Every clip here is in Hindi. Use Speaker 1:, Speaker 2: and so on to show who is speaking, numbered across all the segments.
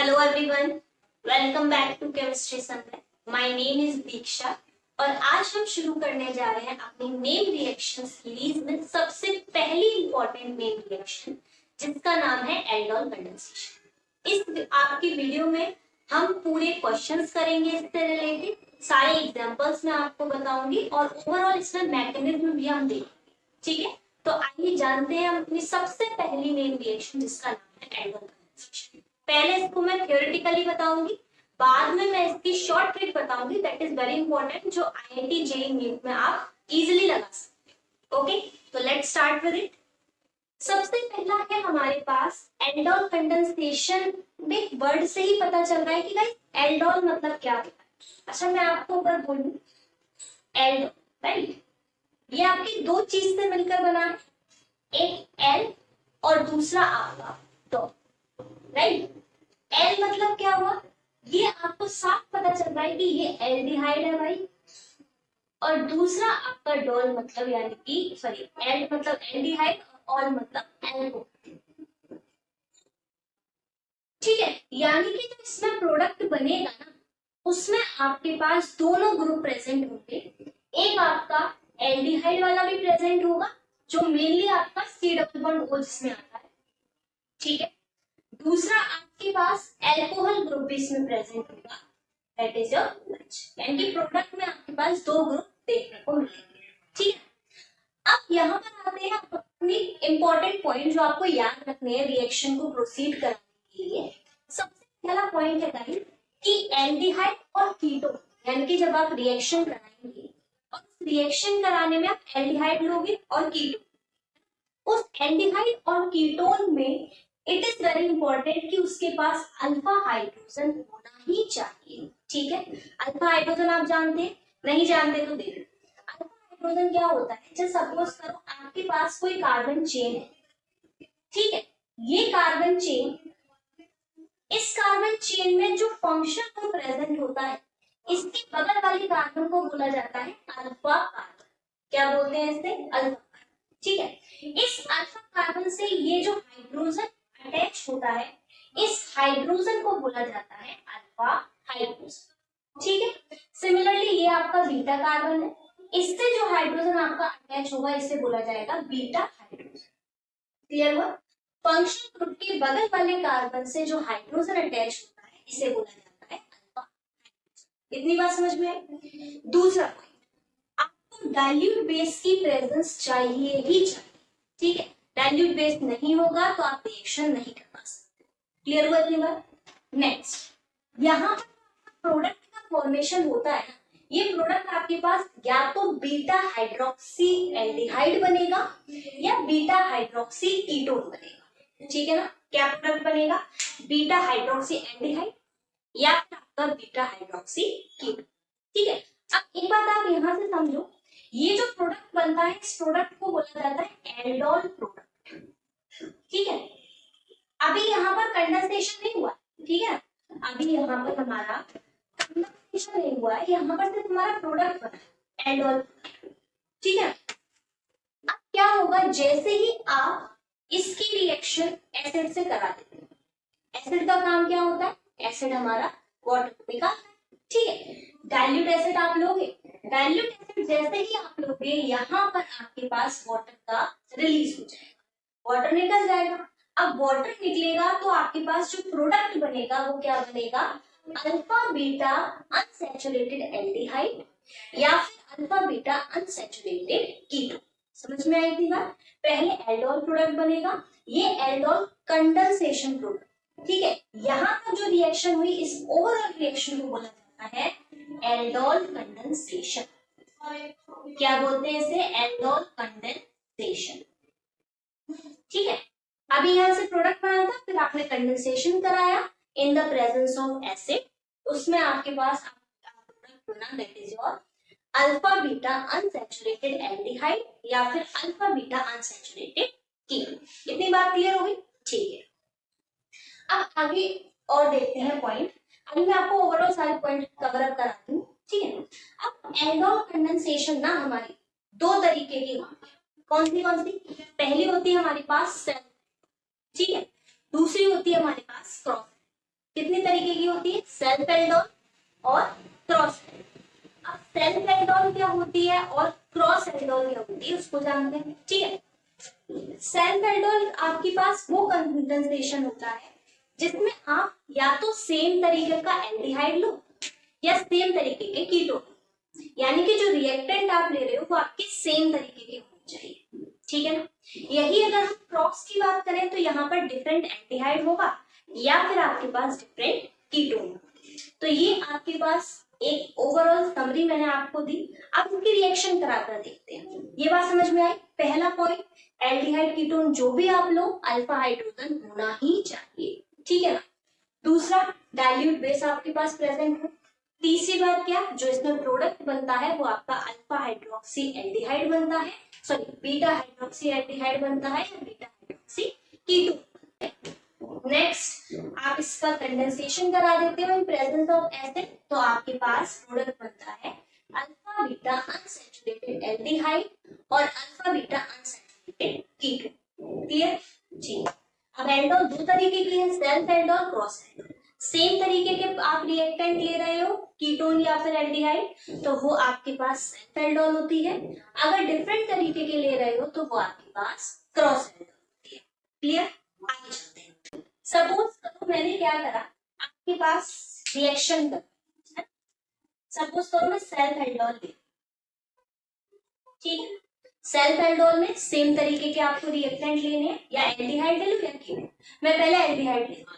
Speaker 1: Hello everyone, welcome back to chemistry Sunday. My name is Diksha और आज हम शुरू करने जा रहे हैं अपनी नेम रिएक्शन सीरीज में सबसे पहली इंपॉर्टेंट नेम रिएक्शन जिसका नाम है एल्डोल कंडेंसेशन। इस आपकी वीडियो में हम पूरे क्वेश्चंस करेंगे, इससे रिलेटेड सारे एग्जांपल्स मैं आपको बताऊंगी और ओवरऑल इसमें मैकेनिज्म भी हम देखेंगे। ठीक है, तो आइए जानते हैं हम अपनी सबसे पहली नेम रिएक्शन जिसका नाम है एल्डोल कंडेंसेशन। पहले इसको मैं थियोरेटिकली बताऊंगी, बाद में मैं इसकी शॉर्ट ट्रिक बताऊंगी, दैट इज वेरी इंपॉर्टेंट, जो आईआईटी जेईई नीट में आप इजीली लगा सकते हैं। ओके, तो लेट्स स्टार्ट विद इट। सबसे पहला है हमारे पास एल्डोल कंडेंसेशन में वर्ड से ही पता चल रहा है कि गाइस एल्डोल मतलब क्या होता है। अच्छा, मैं आपको ऊपर बोलूं एल्डोल, राइट, ये आपकी दो चीज से मिलकर बना है, एक एल और दूसरा आपका डॉल, राइट। एल मतलब क्या हुआ, ये आपको साफ पता चल रहा है कि ये एल्डिहाइड है भाई, और दूसरा आपका डॉल मतलब यानी कि सॉरी एल मतलब एल्डिहाइड और ऑल मतलब एल्कोहल। ठीक है, यानी कि जो इसमें प्रोडक्ट बनेगा ना उसमें आपके पास दोनों ग्रुप प्रेजेंट होंगे। एक आपका एल्डिहाइड वाला भी प्रेजेंट होगा जो मेनली आपका सी डबल बॉन्ड ओ जिसमें आता है, ठीक है। दूसरा आपके पास एल्कोहल ग्रुप भी इसमें प्रेजेंट होगा, दैट इज योर OH, यानी कि प्रोडक्ट में आपके पास दो ग्रुप देखने को मिलेंगे। ठीक है, अब यहाँ पर आते हैं अपनी इंपॉर्टेंट पॉइंट जो आपको याद रखने हैं रिएक्शन को प्रोसीड कराने के लिए। सबसे पहला पॉइंट है गाइस कि एल्डिहाइड और कीटोन, यानी कि जब आप रिएक्शन कराएंगे और उस रिएक्शन कराने में आप एल्डिहाइड लोगे और कीटोन, उस एल्डिहाइड और कीटोन में इट इज वेरी इंपॉर्टेंट कि उसके पास अल्फा हाइड्रोजन होना ही चाहिए। ठीक है, अल्फा हाइड्रोजन आप जानते हैं, नहीं जानते तो देख लो। अल्फा हाइड्रोजन क्या होता है, जैसे सपोज करो आपके पास कोई कार्बन चेन है, ठीक है, ये कार्बन चेन, इस कार्बन चेन में जो फंक्शन को प्रेजेंट होता है इसके बगल वाली कार्बन को बोला जाता है अल्फा कार्बन। क्या बोलते हैं इसे, अल्फा। ठीक है, इस अल्फा कार्बन से ये जो हाइड्रोजन अटैच होता है इस हाइड्रोजन को बोला जाता है अल्फा हाइड्रोजन। ठीक है, सिमिलरली ये आपका बीटा कार्बन है, इससे जो हाइड्रोजन आपका अटैच होगा इसे बोला जाएगा बीटा हाइड्रोजन। क्लियर हुआ, फंक्शन ग्रुप के बगल वाले कार्बन से जो हाइड्रोजन अटैच होता है इसे बोला जाता है अल्फा हाइड्रोजन। इतनी बात समझ में आई। दूसरा पॉइंट, आपको डाइल्यूट बेस की प्रेजेंस चाहिए ही चाहिए। ठीक है, डाइल्यूट बेस नहीं होगा तो आप रिएक्शन नहीं कर पा सकते। क्लियर हुआ इतनी बात। नेक्स्ट, यहाँ पर प्रोडक्ट का फॉर्मेशन होता है ना, ये प्रोडक्ट आपके पास या तो बीटा हाइड्रोक्सी एल्डिहाइड बनेगा या बीटा हाइड्रोक्सी कीटोन बनेगा। ठीक है ना, क्या प्रोडक्ट बनेगा, बीटा हाइड्रोक्सी एल्डिहाइड या फिर आपका बीटा हाइड्रोक्सी कीटोन। ठीक है, अब एक बात आप यहाँ से समझो, ये जो प्रोडक्ट बनता है इस प्रोडक्ट को बोला जाता है एल्डोल प्रोडक्ट। ठीक है, अभी यहाँ पर कंडेंसेशन नहीं हुआ, ठीक है, अभी यहाँ पर हमारा कंडेंसेशन नहीं हुआ है, यहाँ पर सिर्फ हमारा प्रोडक्ट बना है एल्डोल। ठीक है, अब क्या होगा, जैसे ही आप इसकी रिएक्शन एसिड से करा देते हैं, एसिड का काम क्या होता है, एसिड हमारा वाटर को निकालता है। ठीक है, डाइल्यूट एसिड आप लोगे, डाइल्यूट एसिड जैसे ही आप लोगे यहाँ पर आपके पास वाटर का रिलीज हो जाएगा, वाटर निकल जाएगा। अब वाटर निकलेगा तो आपके पास जो प्रोडक्ट बनेगा वो क्या बनेगा, अल्फा बीटा अनसैचुरेटेड एल्डिहाइड या फिर अल्फा बीटा अनसैचुरेटेड कीटोन। समझ में आई थी बात। पहले एल्डोल प्रोडक्ट बनेगा, ये एल्डोल कंडेंसेशन प्रोडक्ट। ठीक है, यहाँ पर जो रिएक्शन हुई इस ओवरऑल रिएक्शन को बोला जाता है एल्डोल कंडेंसेशन। क्या बोलते हैं इसे, एल्डोल कंडेंसेशन। ठीक है, अभी यहाँ से प्रोडक्ट बना था, फिर आपने कंडेंसेशन कराया in the presence of acid, उसमें आपके पास प्रोडक्ट बना, that is your alpha beta unsaturated aldehyde या फिर अल्फा बीटा अनसैचुरेटेड कीटोन। इतनी बात क्लियर होगी। ठीक है, अब आगे और देखते हैं पॉइंट। अभी मैं आपको ओवरऑल सारे पॉइंट कवर अप कराती हूँ। ठीक है, अब एल्डोल कंडेंसेशन ना हमारी दो तरीके की होती है। कौन सी, पहली होती है हमारे पास सेल्फ, ठीक है, दूसरी होती है हमारे पास क्रॉस। कितनी तरीके की होती है, सेल्फ एल्डोल और क्रॉस एल्डोल। अब सेल्फ एल्डोल क्या होती है और क्रॉस एल्डोल क्या होती है उसको जानते हैं, ठीक है। सेल्फ एल्डोल आपके पास वो कंडेंसेशन होता है जिसमें आप या तो सेम तरीके का एल्डिहाइड लो या सेम तरीके के कीटोन, यानी कि जो रिएक्टेंट आप ले रहे हो वो आपके सेम तरीके के होने चाहिए, ठीक है ना। यही अगर हम क्रॉस की बात करें तो यहाँ पर डिफरेंट एल्डिहाइड होगा या फिर आपके पास डिफरेंट कीटोन होगा। तो ये आपके पास एक ओवरऑल समरी मैंने आपको दी। अब इसकी रिएक्शन कराकर देखते हैं। ये बात समझ में आई। पहला पॉइंट, एल्डिहाइड कीटोन जो भी आप लो अल्फा हाइड्रोजन होना ही चाहिए, ठीक है ना। दूसरा, डाइल्यूट बेस आपके पास प्रेजेंट हो। तीसरी बात क्या, जो इसमें प्रोडक्ट बनता है वो आपका अल्फा हाइड्रोक्सी एल्डिहाइड बनता है, सॉरी बीटा हाइड्रोक्सी एल्डिहाइड बनता है या बीटा हाइड्रोक्सी कीटोन। नेक्स्ट, आप इसका कंडेंसेशन करा देते हो इन प्रेजेंस ऑफ एसिड, तो आपके पास प्रोडक्ट बनता है अल्फा बीटा अनसैचुरेटेड एल्डिहाइड और alpha beta unsaturated ketone. Clear जी। अब एल्डोल दो तरीके की है, self aldol, cross aldol. Same तरीके के आप रिएक्टेंट ले रहे हो, कीटोन या फिर एल्डिहाइड, तो वो आपके पास सेल्फ एल्डोल होती है। अगर डिफरेंट तरीके के ले रहे हो तो वो आपके पास क्रॉस एल्डोल होती है। क्लियर, आगे चलते हैं। सपोज करो मैंने क्या करा, आपके पास रिएक्शन कर, सपोज करो मैं सेल्फ एल्डोल ले, ठीक है। सेल्फ एल्डोल में सेम तरीके के आपको रिएक्टेंट लेने हैं, या एल्डिहाइड ले लो या कीटोन। मैं पहले एल्डिहाइड लेती हूँ,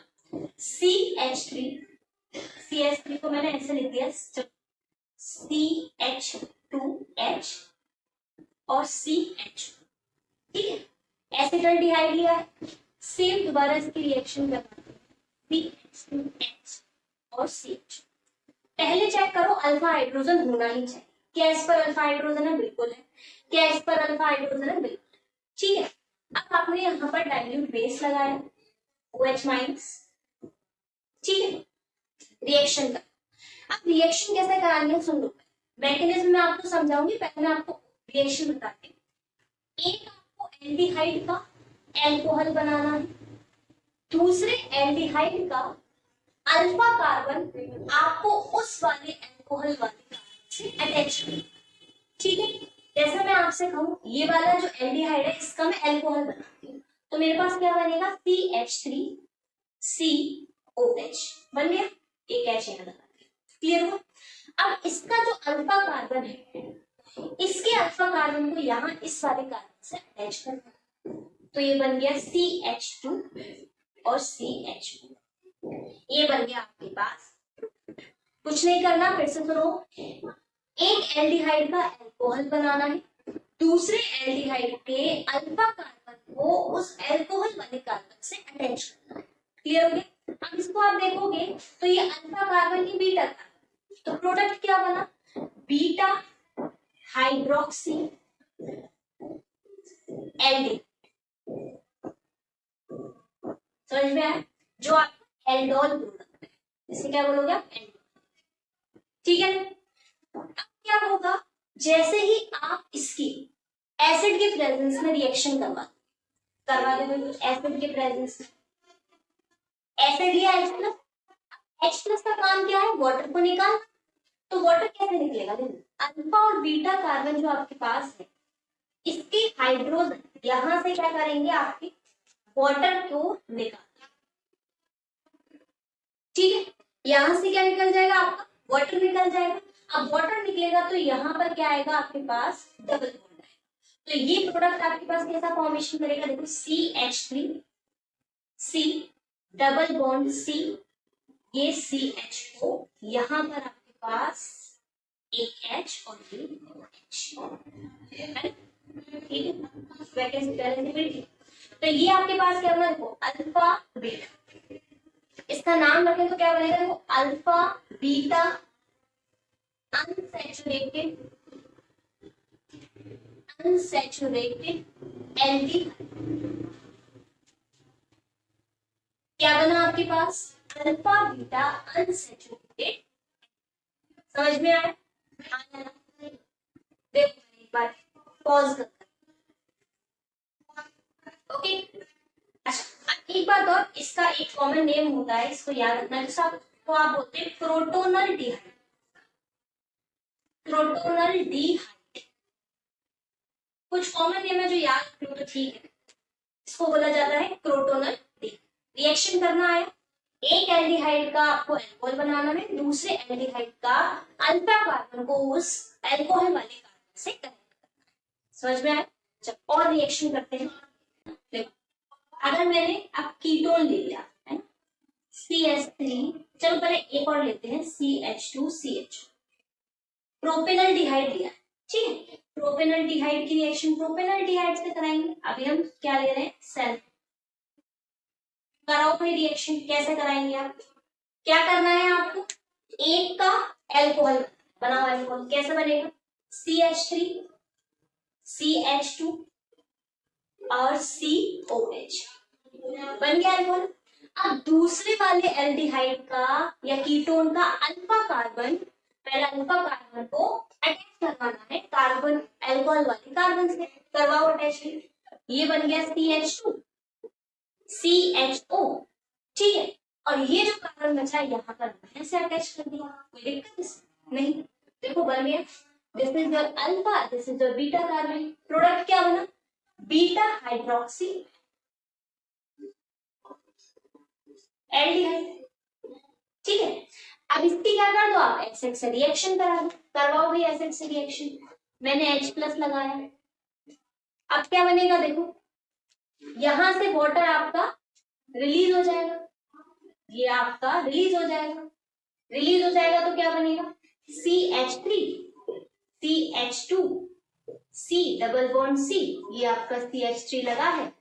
Speaker 1: CH3, CH3 को मैंने ऐसे लिख दिया, CH2H और CH, ठीक है। एसिटाल्डिहाइड लिया है, सेम दोबारा इसकी रिएक्शन करना, CH2H और CH। पहले चेक करो अल्फा हाइड्रोजन होना ही चाहिए। क्या इस पर अल्फा हाइड्रोजन है? बिल्कुल है। क्या इस पर अल्फा हाइड्रोजन है? बिल्कुल, ठीक है। अब आपने यहाँ पर डाइल्यूट बेस लगाया OH माइनस, ठीक है। रिएक्शन का, अब रिएक्शन कैसे करानी है सुन लो, मैकेनिज्म में आपको समझाऊंगी, पहले मैं आपको रिएक्शन बताती हूँ। एक, आपको एल्डिहाइड का एल्कोहल बनाना है, दूसरे एल्डिहाइड का अल्फा कार्बन आपको उस वाले एल्कोहल वाले कार्बन से अटैच करना, ठीक है। जैसे मैं आपसे कहूं ये वाला जो एल्डिहाइड है इसका मैं एल्कोहल बनाती हूँ, तो मेरे पास क्या बनेगा, CH3COH बन गया, एक H यहाँ लगा दिया। क्लियर हुआ। अब इसका जो अल्फा कार्बन है, इसके अल्फा कार्बन को यहाँ इस वाले कार्बन से अटैच करना, तो ये बन गया CH2 और CH2, ये बन गया आपके पास। कुछ नहीं करना, फिर से सुनो, एक एल्डिहाइड का एल्कोहल बनाना है, दूसरे एल्डिहाइड के अल्फा कार्बन को उस एल्कोहल वाले कार्बन से अटैच करना है। क्लियर हो गया। अब इसको आप देखोगे तो ये अल्फा कार्बन की बीटा कार्बन, तो प्रोडक्ट क्या बना, बीटा हाइड्रोक्सी एल्डिहाइड। समझ में आया, जो आपका एल्डोल प्रोडक्ट है, इसे क्या बोलोगे आप, एल्डोल, ठीक है। अब क्या होगा, जैसे ही आप इसकी एसिड के प्रेजेंस में रिएक्शन करवा देंगे, एसिड के प्रेजेंस में, एसिड या H+ का काम क्या है, वाटर को निकालना। तो वाटर कैसे निकलेगा, अल्फा और बीटा कार्बन जो आपके पास है, इसके हाइड्रोजन यहां से क्या करेंगे, आपके वाटर को निकालना, ठीक है। यहां से क्या निकल जाएगा, आपका वाटर निकल जाएगा। अब वाटर निकलेगा तो यहाँ पर क्या आएगा, आपके पास डबल बॉन्ड आएगा, तो ये प्रोडक्ट आपके पास कैसा फॉर्मेशन करेगा, देखो CH3 C double bond C, ये CH4, यहाँ पर आपके पास एक H और ये H, ठीक है। तो ये आपके पास क्या बना, देखो अल्फा बीटा, इसका नाम रखें तो क्या बनेगा, देखो अल्फा बीटा अनसैचुरेटेड एल्डिहाइड। क्या बना आपके पास, अल्फा बीटा अनसैचुरेटेड। समझ में आया, देखो एक बार पॉज कर, ओके। अच्छा, एक बात और, इसका एक कॉमन नेम होता है, इसको याद रखना, जिसको आप बोलते हैं प्रोटोनल डिहाइड। प्रोटोनल डिहाइड कुछ कॉमन नेम है जो याद रखो तो ठीक है। इसको बोला जाता है प्रोटोनल डिहाइड। रिएक्शन करना है, एक एल्डिहाइड का आपको अल्कोहल बनाना है, दूसरे एल्डिहाइड का अल्फा कार्बन को उस अल्कोहल वाले कार्बन से कनेक्ट करना है। समझ में आया? जब और रिएक्शन करते हैं, देखो अगर मैंने अब कीटोन ले लिया है CH3, चलो पहले एक और लेते हैं CH2CH, प्रोपेनल डिहाइड लिया, ठीक है। प्रोपेनल डिहाइड की रिएक्शन प्रोपेनल डिहाइड से कराएंगे। अभी हम क्या ले रहे हैं, सेल्फ। कराओ भाई रिएक्शन, कैसे कराएंगे आप? क्या करना है आपको, एक का एल्कोहल बनाओ। एल्कोहल कैसे बनेगा, CH3 CH2 और COH बन गया एल्कोहल। अब दूसरे वाले एल्डिहाइड का या कीटोन का अल्फा कार्बन, पहले अल्फा कार्बन को अटैच करवाना है कार्बन अल्कोहल वाले कार्बन से, करवाओ अटैचमेंट। ये बन गया CH2 CHO, ठीक है। और ये जो कार्बन बचा यहाँ पर से अटैच कर दिया, कोई दिक्कत नहीं। देखो बन गया, this is your alpha, this is your beta carbon. Product क्या बना, बीटा हाइड्रोक्सी एल्डिहाइड, ठीक है। अब इसकी क्या कर दो आप, एसिड से रिएक्शन करा दो, करवाओ भाई एसिड से रिएक्शन। मैंने H+ लगाया, अब क्या बनेगा, देखो यहां से वाटर आपका रिलीज हो जाएगा, ये आपका रिलीज हो जाएगा। रिलीज हो जाएगा तो क्या बनेगा, CH3 CH2 C double bond C, ये आपका CH3 लगा है,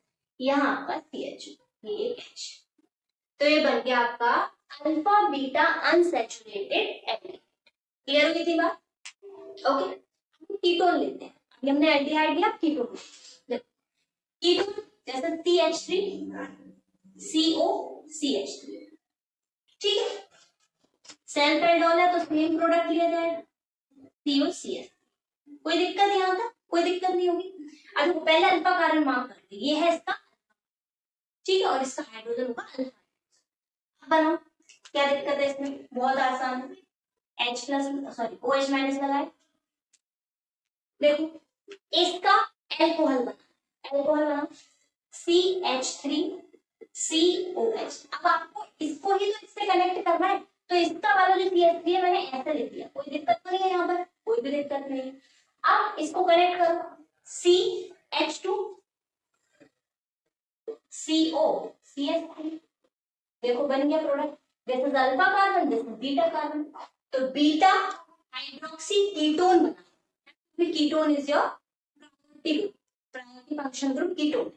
Speaker 1: यहाँ आपका CH, ये एक H। तो ये बन गया आपका alpha beta unsaturated aldehyde. Clear हुई थी बात? ओके, कीटोन लेते हैं। अभी हमने एल्डिहाइड लिया, कीटोन। कीटोन जैसे CH3 CO CH3, ठीक है। सेल्फ एल्डोल है तो सेम प्रोडक्ट लिया जाएगा COCS। कोई दिक्कत यहाँ तक, कोई दिक्कत नहीं होगी। अब पहले अल्फा कार्बन मार्क कर दे, ये है इसका, ठीक है, और इसका हाइड्रोजन होगा अल्फा। बनाओ, क्या दिक्कत है इसमें, बहुत आसान है। OH माइनस लगाए, देखो इसका एल्कोहल बना, एल्कोहल बना CH3 COH। अब आपको इसको ही तो इससे कनेक्ट करना है, तो इसका वाला जो CH3 है मैंने ऐसे लिख दिया, कोई दिक्कत तो नहीं है यहाँ पर, कोई भी दिक्कत नहीं है। अब इसको कनेक्ट करो, CH2 CO CH3, देखो बन गया product. This is alpha carbon, this is beta carbon, तो बीटा हाइड्रोक्सी कीटोन बना। Ketone is your priority function group ketone,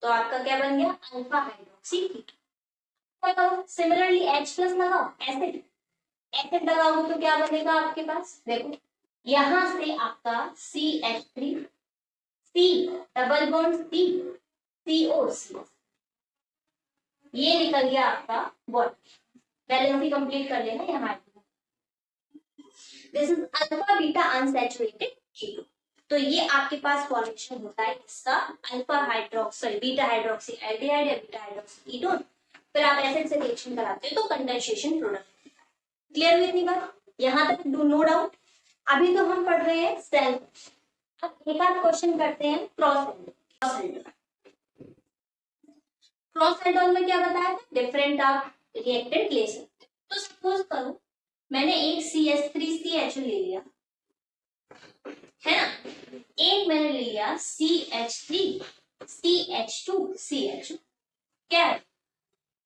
Speaker 1: तो आपका क्या बन गया, alpha hydroxy ketone. Similarly H+ लगाओ, एसिड, एसिड लगाओ तो क्या बनेगा आपके पास, देखो यहां से आपका CH3 C double bond C COC, ये निकल गया आपका वाटर। बैलेंस कंप्लीट कर लेना यहाँ। This is alpha beta unsaturated ketone, तो ये आपके पास फॉर्मेशन होता है इसका alpha hydroxy beta hydroxy aldehyde या बीटा हाइड्रोक्सी कीटोन। फिर आप एसिड से रिएक्शन कराते हो तो कंडेंसेशन प्रोडक्ट। क्लियर हुई इतनी बात, यहाँ तक डू नो डाउट। अभी तो हम पढ़ रहे हैं सेल। अब एक आध क्वेश्चन करते हैं क्रॉस एल्डोल में क्या बताया था, डिफरेंट आप रिएक्टेड ले सकते। तो सपोज करो मैंने एक CH3CH ले लिया है ना, एक मैंने ले लिया CH3 CH2CH, क्या है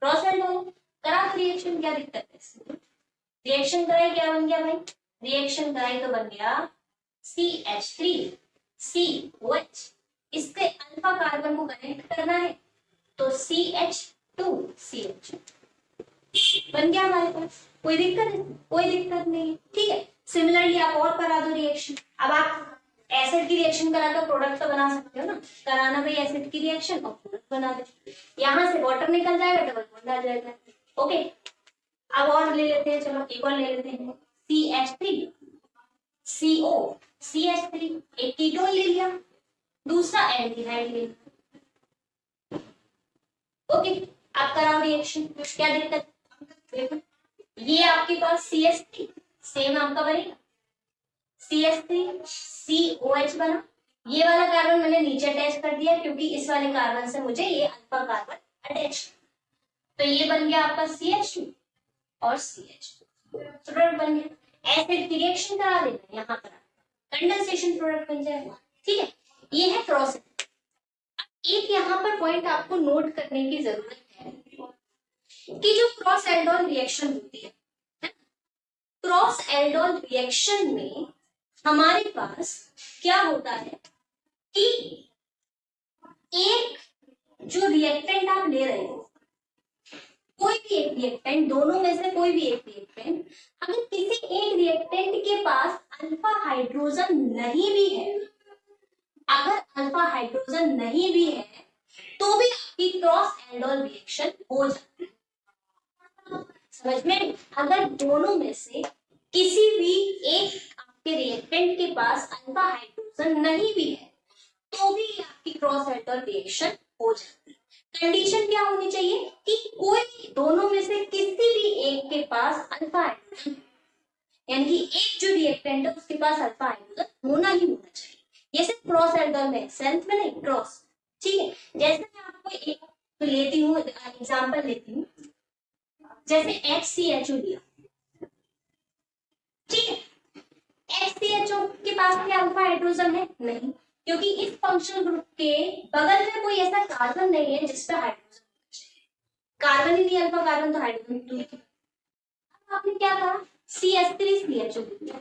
Speaker 1: क्रॉस एल्डोल। करा रिएक्शन, क्या दिक्कत है इसमें, रिएक्शन कराई, क्या बन गया भाई, रिएक्शन कराई तो बन गया CH3 COH। इसके अल्फा कार्बन को कनेक्ट करना है तो CH2CH बन गया हमारे पास। कोई दिक्कत है, कोई दिक्कत नहीं, ठीक है। सिमिलरली आप और करा दो रिएक्शन। अब आप एसिड की रिएक्शन कराकर प्रोडक्ट तो बना सकते हो ना, कराना भाई एसिड की रिएक्शन और प्रोडक्ट बना दो, यहां से वाटर निकल जाएगा, डबल बॉन्ड आ जाएगा। ओके, अब और ले लेते हैं, चलो एक और ले लेते हैं CH3 CO CH3, एक कीटोन ले लिया, दूसरा एल्डिहाइड ले लिया। ओके, आप कराओ रिएक्शन, क्या दिक्कत? देखो ये आपके पास CH3 सेम आपका बनेगा, CH3COH बना। ये वाला कार्बन मैंने नीचे अटैच कर दिया क्योंकि इस वाले कार्बन से मुझे ये अल्फा कार्बन अटैच, तो ये बन गया आपका CH2 और CH2 प्रोडक्ट बन गया। एसिड की रिएक्शन करा देना, यहाँ पर कंडेंसेशन प्रोडक्ट बन जाएगा। ठीक है, ये है क्रॉस। एक यहाँ पर पॉइंट आपको नोट करने की जरूरत है कि जो क्रॉस एल्डोल रिएक्शन होती है, क्रॉस एल्डोल रिएक्शन में हमारे पास क्या होता है कि एक जो रिएक्टेंट आप ले रहे हो, कोई भी एक रिएक्टेंट, दोनों में से कोई भी एक रिएक्टेंट, अगर किसी एक रिएक्टेंट के पास अल्फा हाइड्रोजन नहीं भी है, अगर अल्फा हाइड्रोजन नहीं भी है तो भी आपकी क्रॉस एल्डोल रिएक्शन हो जाती है। समझ में? अगर दोनों में से किसी भी एक आपके रिएक्टेंट के पास अल्फा हाइड्रोजन नहीं भी है तो भी आपकी क्रॉस एल्डोल रिएक्शन हो जाती है। कंडीशन क्या होनी चाहिए कि कोई भी दोनों में से किसी भी एक के पास अल्फा हाइड्रोजन, यानी कि एक जो रिएक्टेंट है उसके पास अल्फा हाइड्रोजन होना ही होना चाहिए। ये सिर्फ क्रॉस एल्डोल में, सेंथ में नहीं, क्रॉस। ठीक है, जैसे मैं आपको एक लेती हूँ एग्जांपल लेती हूँ, जैसे HCHO लिया। ठीक है, HCHO के पास क्या अल्फा हाइड्रोजन है? नहीं, क्योंकि इस फंक्शनल ग्रुप के बगल में कोई ऐसा कार्बन नहीं है जिस पर हाइड्रोजन, कार्बन ही नहीं अल्फा कार्बन तो हाइड्रोजन दूर की। आपने क्या कहा? CH3CHO लिया,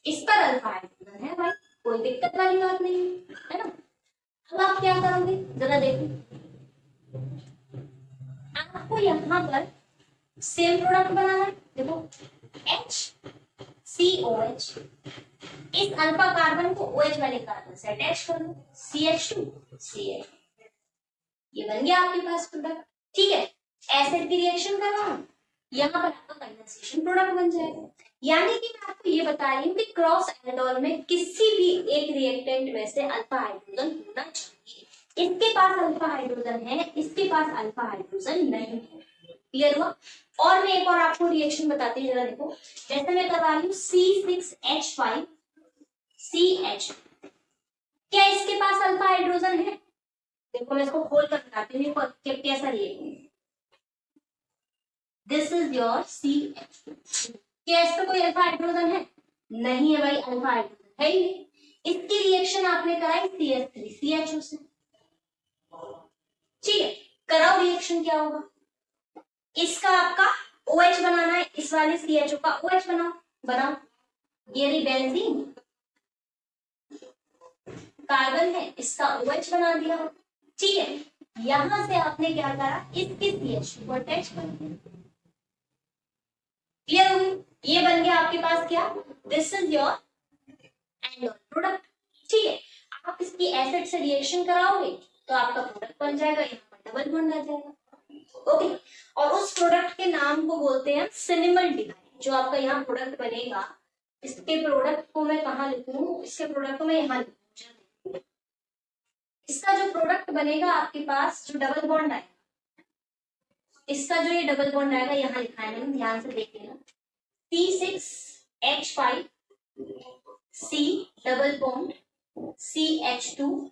Speaker 1: इस पर अल्फा हाइड्रोजन है भाई, कोई दिक्कत वाली बात नहीं है ना। अब आप क्या करोगे जरा देखो, आपको यहाँ पर सेम प्रोडक्ट बनाना है। देखो HCOH, इस अल्फा कार्बन को OH वाले कार्बन से अटैच कर दो, CH2CH, ये बन गया आपके पास प्रोडक्ट। ठीक है, एसिड की रिएक्शन करवाओ, यहाँ पर आपका कंडेंसेशन प्रोडक्ट बन जाएगा। यानी कि मैं आपको ये बता रही हूँ कि क्रॉस एल्डोल में किसी भी एक रिएक्टेंट में से अल्फा हाइड्रोजन होना चाहिए। इसके पास अल्फा हाइड्रोजन है, इसके पास अल्फा हाइड्रोजन नहीं है। क्लियर हुआ? और मैं एक और आपको रिएक्शन बताती हूँ, जरा देखो। जैसे मैं करवा रही हूँ C6H5CH, क्या इसके पास अल्फा हाइड्रोजन है? देखो मैं इसको खोल कर बताती हूँ कैसा reaction. This is your CH2, क्या इस पे कोई अल्फा हाइड्रोजन है? नहीं है भाई, अल्फा हाइड्रोजन है ही नहीं। इसकी रिएक्शन आपने कराई CH3CHO से। ठीक है, कराओ रिएक्शन, क्या होगा? इसका आपका OH बनाना है, इस वाले CHO का OH बनाओ, बनाओ। ये रही बेंजीन, कार्बन है, इसका OH बना दिया। ठीक है, यहां से आपने क्या करा, इसके CH2 को अटैच कर दिया। क्लियर हो गई? ये बन गया आपके पास क्या, this is your aldol product. ठीक है, आप इसकी एसिड से रिएक्शन कराओगे तो आपका प्रोडक्ट बन जाएगा, यहाँ पर डबल बॉन्ड आ जाएगा। ओके, और उस प्रोडक्ट के नाम को बोलते हैं सिनेमल्डिहाइड। जो आपका यहाँ प्रोडक्ट बनेगा, इसके प्रोडक्ट को मैं कहाँ लिखूं, इसके प्रोडक्ट को मैं यहाँ लिखूं। इसका जो प्रोडक्ट बनेगा आपके पास, जो डबल बॉन्ड आएगा, इसका जो ये डबल बॉन्ड आएगा यहाँ लिखा है मैंने, ध्यान से देख लेना। C6H5C double bond CH2CHO,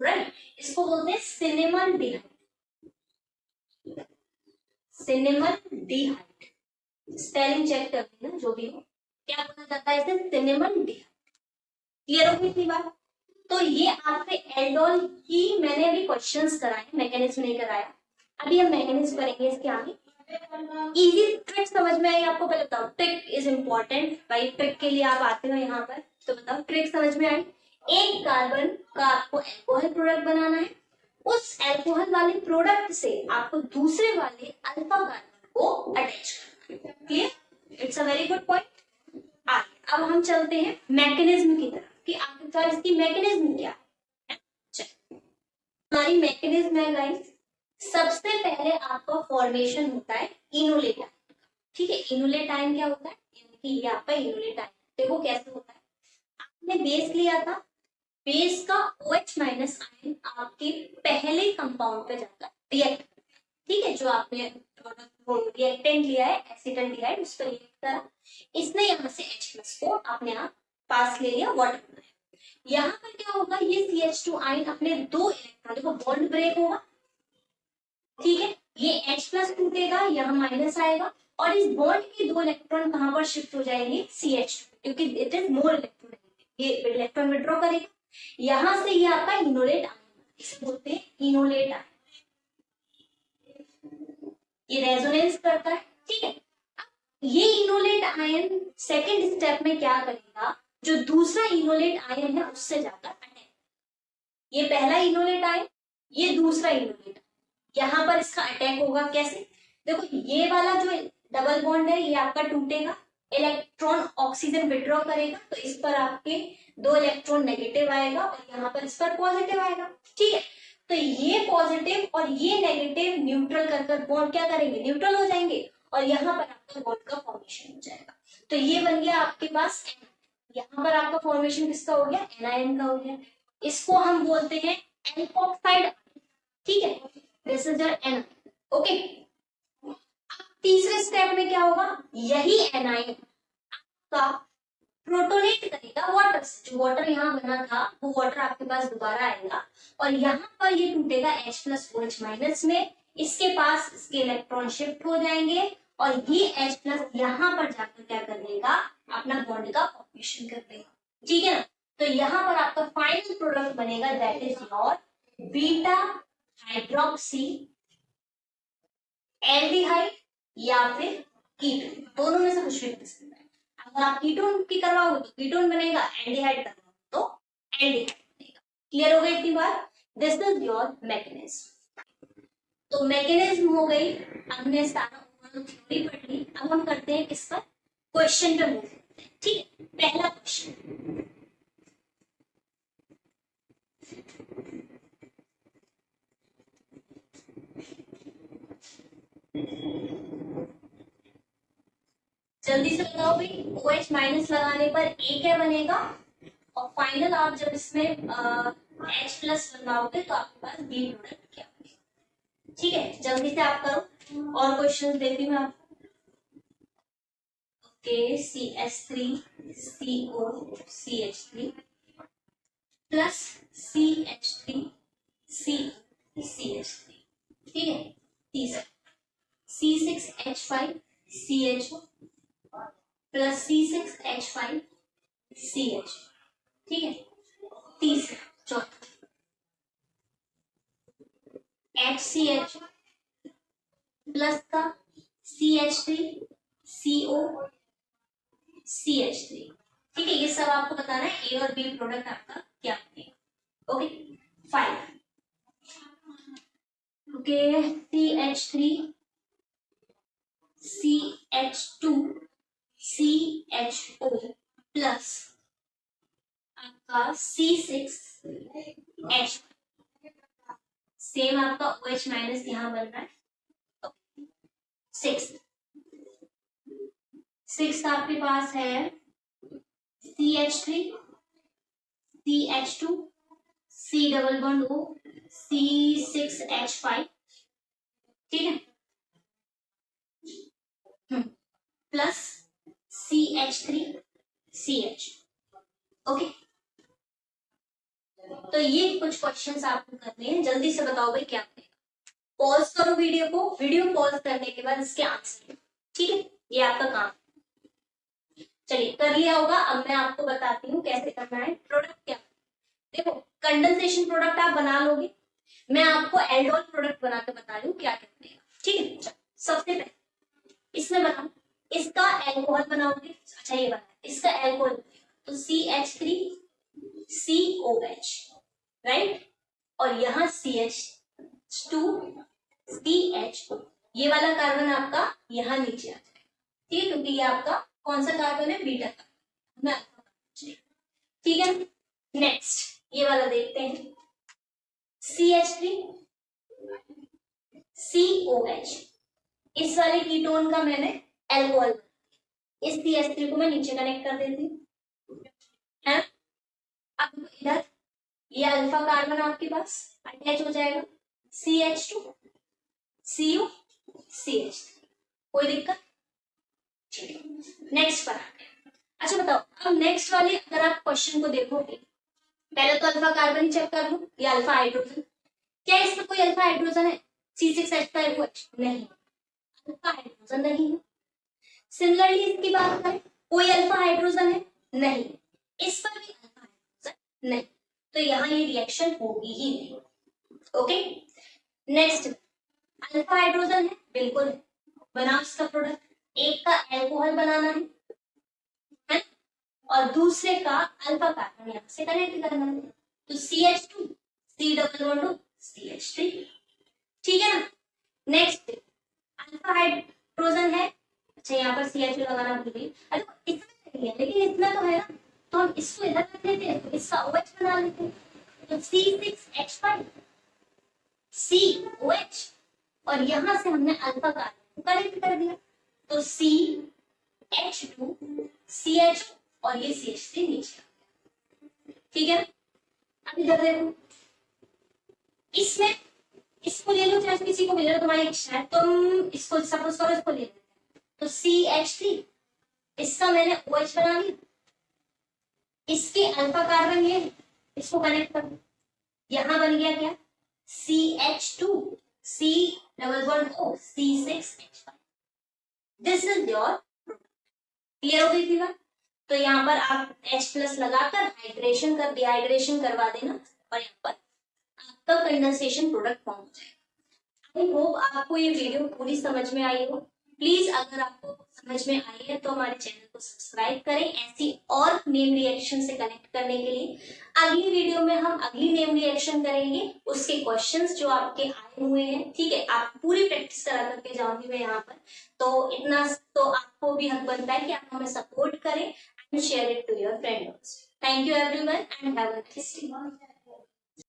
Speaker 1: right? इसको बोलते हैं सिनेमल्डिहाइड। सिनेमल्डिहाइड, स्पेलिंग चेक कर लेना जो भी हो, क्या बोला जाता है इसे? सिनेमल्डिहाइड। क्लियर हो गई इतनी बात? तो ये आपके एल्डोल की मैंने अभी क्वेश्चंस कराए, मैकेनिज्म नहीं कराया। अभी हम मैकेनिज्म करेंगे इसके आगे। इजी ट्रिक समझ में आई आपको? पहले बताओ, ट्रिक इज इंपॉर्टेंट भाई, ट्रिक के लिए आप आते हो यहाँ पर, तो बताओ ट्रिक समझ में आई? एक कार्बन का आपको एल्कोहल प्रोडक्ट बनाना है, उस एल्कोहल वाले प्रोडक्ट से आपको दूसरे वाले अल्फा कार्बन को अटैच करना है। Clear? It's a very good point. आगे अब हम चलते हैं मैकेनिज्म की तरफ कि आखिरकार इसकी मैकेनिज्म क्या है। हमारी मैकेनिज्म है गाइस, सबसे पहले आपका फॉर्मेशन होता है इनोलेटाइन। ठीक है, इनोलेटाइन क्या होता है? यानी कि ये आपका इनोलेटाइन। देखो कैसे होता है, आपने बेस लिया था, बेस का OH माइनस आयन आपके पहले कंपाउंड पे जाकर रिएक्ट, ठीक है, जो आपने रिएक्टेंट लिया है एसिटल्डिहाइड उस पर रिएक्ट करा, इसने यहाँ से H प्लस को अपने आप पास ले लिया, वाटर बनाया। यहाँ पर क्या होगा, ये CH2 आयन अपने 2 इलेक्ट्रॉन, देखो बॉन्ड ब्रेक होगा, ठीक है, ये H प्लस टूटेगा, यहाँ माइनस आएगा और इस बॉन्ड के 2 इलेक्ट्रॉन कहां पर शिफ्ट हो जाएंगे, CH2, क्योंकि इट इज मोर इलेक्ट्रॉन, ये इलेक्ट्रॉन विड्रॉ करेगा, यहां से ये आपका इनोलेट आयन, इसे बोलते हैं इनोलेट आयन, ये रेजोनेंस करता है, ठीक है। ये इनोलेट आयन सेकंड स्टेप में क्या करेगा, जो दूसरा इनोलेट आयन है उससे जाकर अटैक, ये पहला इनोलेट आयन, ये दूसरा इनोलेट, यहां पर इसका अटैक होगा, कैसे, देखो ये वाला जो डबल बॉन्ड है ये आपका टूटेगा, इलेक्ट्रॉन ऑक्सीजन विड्रॉ करेगा, तो इस पर आपके 2 इलेक्ट्रॉन नेगेटिव आएगा और यहाँ पर इस पर पॉजिटिव आएगा, ठीक है। तो ये पॉजिटिव और ये नेगेटिव न्यूट्रल कर बॉन्ड क्या करेंगे, न्यूट्रल हो जाएंगे और यहाँ पर आपका बॉन्ड का फॉर्मेशन हो जाएगा। तो ये बन गया आपके पास, यहाँ पर आपका फॉर्मेशन किसका हो गया, एनायन का हो गया, इसको हम बोलते हैं एल्कोक्साइड, ठीक है, this is your anion, okay. तीसरे स्टेप में क्या होगा, यही एनायन का प्रोटोनेट करेगा वाटर से, जो वाटर यहाँ बना था वो वाटर आपके पास दोबारा आएगा और यहाँ पर ये टूटेगा H प्लस OH माइनस में, इसके पास इसके इलेक्ट्रॉन शिफ्ट हो जाएंगे और ये H प्लस यहाँ पर जाकर क्या कर देगा, अपना बॉन्ड का फॉर्मेशन कर देगा, ठीक है ना। तो यहाँ पर आपका फाइनल प्रोडक्ट बनेगा, that is your beta hydroxy aldehyde या फिर कीटोन, दोनों में से कुछ भी बन सकता है। अगर आप कीटोन की करवाओगे तो कीटोन बनेगा, एल्डिहाइड करवाओगे तो एल्डिहाइड बनेगा। क्लियर हो गई इतनी बात, दिस इज योर मैकेनिज्म। तो मैकेनिज्म हो गई, हमने सारा थ्योरी पढ़ ली, अब हम करते हैं किस पर, क्वेश्चन पे मूव करते हैं, ठीक है। पहला क्वेश्चन, जल्दी से बताओ भाई, OH माइनस लगाने पर A क्या बनेगा और फाइनल आप जब इसमें H प्लस लगाओगे तो आपके पास B प्रोडक्ट क्या बनेगा, ठीक है। जल्दी से आप करो, और क्वेश्चन देती हूँ आपको। Okay, CH3 CO CH3 plus CH3 CH3, ठीक है। तीसरा C6H5 CHO plus C6H5 CH, ठीक है। तीसरा, चौथा HCH प्लस का CH3 CO CH3, ठीक है। ये सब आपको बताना है, A और B प्रोडक्ट आपका क्या बनेगा, okay. 5, okay, CH3 CH2 CHO plus आपका C6H, सेम आपका OH माइनस यहाँ बन रहा है। सिक्स आपके पास है CH3 CH2 C double bond O C6H5, ठीक है, प्लस CH3 CH, ओके। तो ये कुछ क्वेश्चंस आपको करने हैं, जल्दी से बताओ भाई क्या करेगा। पॉज करो वीडियो को, वीडियो पॉज करने के बाद इसके आंसर, ठीक है, ये आपका काम। चलिए कर लिया होगा, अब मैं आपको बताती हूँ कैसे करना है। प्रोडक्ट क्या, देखो कंडेंसेशन प्रोडक्ट आप बना लोगे, मैं आपको एल्डोल प्रोडक्ट बना के बता रही हूँ क्या करना है, ठीक है। सबसे पहले इसमें बनाओ, इसका एल्कोहल बनाओगे, अच्छा ये बना, इसका एल्कोहल तो CH3 COH, राइट, और यहाँ CH2 CHO, ये वाला कार्बन आपका यहाँ नीचे आ जाएगा, ठीक है, क्योंकि ये आपका कौन सा कार्बन है, बीटा कार्बन, ठीक है। नेक्स्ट ये वाला देखते हैं, CH3 COH, इस वाले कीटोन का मैंने एल्कोहल, इस CH3 को मैं नीचे कनेक्ट कर देती हूँ, है। अब इधर ये अल्फा कार्बन आपके पास अटैच हो जाएगा, CH2 CO CH3, कोई दिक्कत? नेक्स्ट पर आते हैं। अच्छा बताओ, अब नेक्स्ट वाले अगर आप क्वेश्चन को देखोगे, पहले तो अल्फा कार्बन चेक कर लो, ये अल्फा हाइड्रोजन, क्या इसमें कोई अल्फा हाइड्रोजन है? C6H5OH नहीं, अल्फा हाइड्रोजन नहीं है। सिमिलरली इसकी बात करें, कोई अल्फा हाइड्रोजन है? नहीं, इस पर भी अल्फा हाइड्रोजन नहीं, तो यहाँ ये रिएक्शन होगी ही नहीं। ओके, नेक्स्ट अल्फा हाइड्रोजन है, बिल्कुल है, बनाओ इसका प्रोडक्ट, एक का एल्कोहल बनाना है और दूसरे का अल्फा कार्बन यहाँ से कनेक्ट करना है, तो CH2 C CH3, ठीक है ना। नेक्स्ट अल्फा हाइड्रोजन है, अच्छा यहाँ पर CH2 लगाना भूल गई, अरे इसमें नहीं है लेकिन इतना तो है ना, तो हम इसको इधर रख लेते हैं, तो इसका OH बना लेते हैं, तो C6H5 COH, और यहां से हमने अल्फा कार्बन कनेक्ट कर दिया, तो CH2 CH और ये CH3 नीचे आ गया, ठीक है। अब इधर देखो, इसमें इसको ले लो, चाहे किसी को मिल रहा तुम्हारी इच्छा है, तुम इसको सपोज करो, इसको ले लेते हैं, तो CH3, इसका मैंने OH बना लिया, इसके अल्फा कार्बन ये, इसको कनेक्ट करो, यहां बन गया क्या? CH2 C++O C6H5, this is your, clear हो गई थी बात? तो यहाँ पर आप H+ लगाकर हाइड्रेशन कर डिहाइड्रेशन करवा देना और यहाँ पर आपका कंडेंसेशन प्रोडक्ट फॉर्म हो जाएगा। आई होप आपको ये वीडियो पूरी समझ में आई हो। प्लीज अगर आपको समझ में आई है तो हमारे चैनल को सब्सक्राइब करें ऐसी और नेम रिएक्शन से कनेक्ट करने के लिए। अगली वीडियो में हम अगली नेम रिएक्शन करेंगे, उसके क्वेश्चंस जो आपके आए हुए हैं, ठीक है, आप पूरी प्रैक्टिस करा करके जाऊंगी मैं यहाँ पर, तो इतना तो आपको भी हक बनता है कि आप हमें सपोर्ट करें and share it to your friends. Thank you everyone and have a nice day.